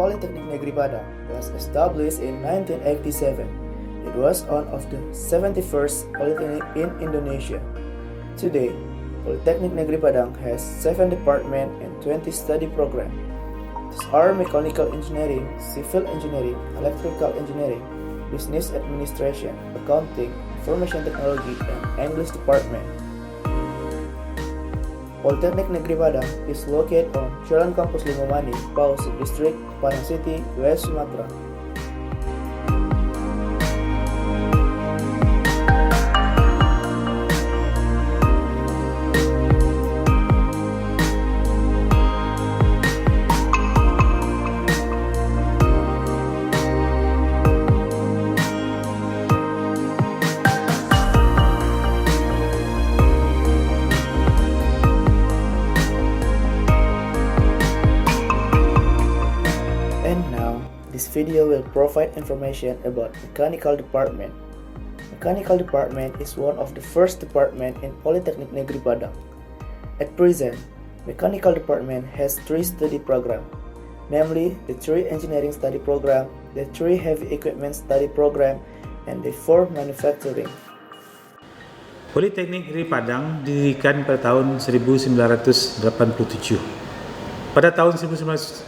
Politeknik Negeri Padang was established in 1987. It was one of the 71st polytechnic in Indonesia. Today, Politeknik Negeri Padang has 7 departments and 20 study programs. These are mechanical engineering, civil engineering, electrical engineering, business administration, accounting, information technology, and English department. Politeknik Negeri Padang is located on Jalan Kampus Limomani, Pau Subdistrict, Padang City, West Sumatra. This video will provide information about Mechanical Department. Mechanical Department is one of the first department in Politeknik Negeri Padang. At present, Mechanical Department has 3 study programs, namely the 3 Engineering Study Program, the 3 Heavy Equipment Study Program, and the 4 Manufacturing. Politeknik Negeri Padang didirikan pada tahun 1987. Pada tahun 1987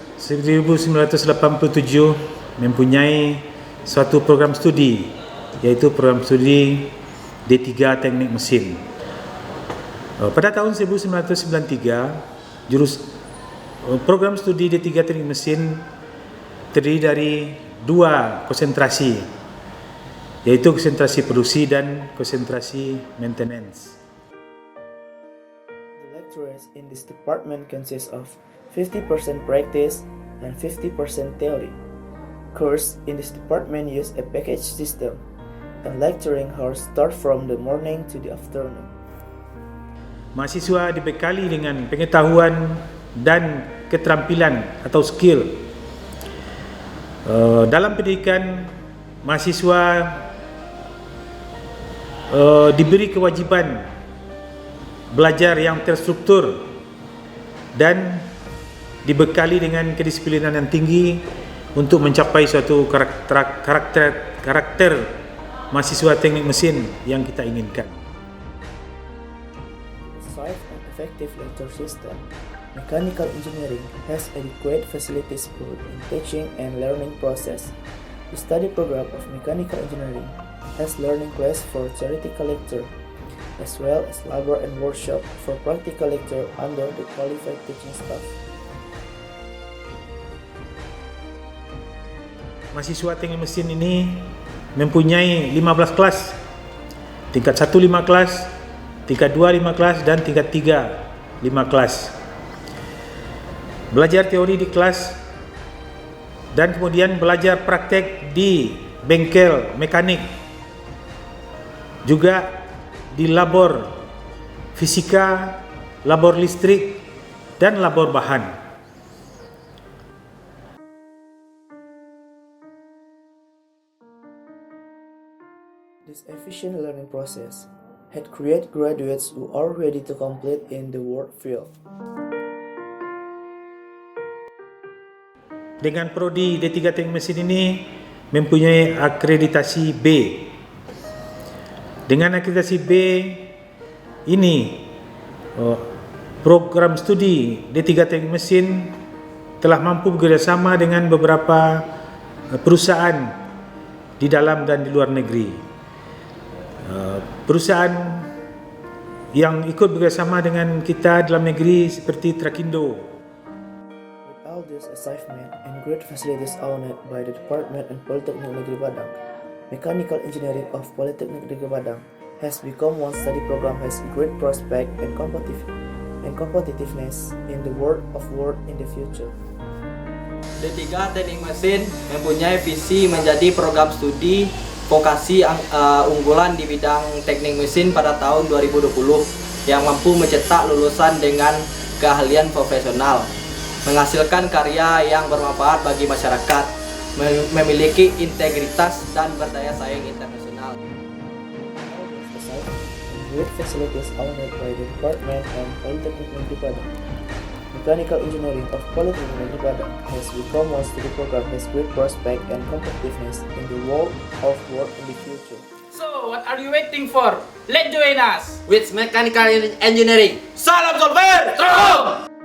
mempunyai suatu program studi, yaitu program studi D3 Teknik Mesin. Pada tahun 1993, program studi D3 Teknik Mesin terdiri dari 2 konsentrasi, yaitu konsentrasi produksi dan konsentrasi maintenance. The lecturers in this department consist of 50% practice and 50% theory. Course in this department use a package system, and lecturing hours start from the morning to the afternoon. Mahasiswa dibekali dengan pengetahuan dan keterampilan atau skill. Dalam pendidikan, mahasiswa diberi kewajiban belajar yang terstruktur dan dibekali dengan kedisiplinan yang tinggi untuk mencapai suatu karakter mahasiswa teknik mesin yang kita inginkan. Safe and effective lecture system, mechanical engineering has adequate facilities for in teaching and learning process. The study program of mechanical engineering has learning class for theoretical lecture, as well as labor and workshop for practical lecture under the qualified teaching staff. Mahasiswa teknik mesin ini mempunyai 15 kelas, tingkat 1 5 kelas, tingkat 2 5 kelas, dan tingkat 3 5 kelas. Belajar teori di kelas dan kemudian belajar praktek di bengkel mekanik, juga di labor fisika, labor listrik, dan labor bahan. This efficient learning process had created graduates who are ready to complete in the work field. Dengan Prodi D3 Teknik Mesin ini mempunyai akreditasi B. Dengan akreditasi B ini, program studi D3 Teknik Mesin telah mampu bekerjasama dengan beberapa perusahaan di dalam dan di luar negeri. Perusahaan yang ikut bekerjasama dengan kita dalam negeri seperti Trakindo. With all this achievement and great facilities owned by the Department and Politeknik Negeri Padang, Mechanical Engineering of Politeknik Negeri Padang has become one study program has great prospect and competitiveness in the world of work in the future. D3 Teknik Mesin mempunyai visi menjadi program studi vokasi unggulan di bidang teknik mesin pada tahun 2020 yang mampu mencetak lulusan dengan keahlian profesional, menghasilkan karya yang bermanfaat bagi masyarakat, memiliki integritas dan berdaya saing internasional. Great facilities owned by the Department and Politeknik Negeri Padang. Mechanical Engineering of Politeknik Negeri Padang has become one study program has great prospect and competitiveness in the world of work in the future. So, what are you waiting for? Let's join us! With mechanical engineering. Salam Solver! Terhadap!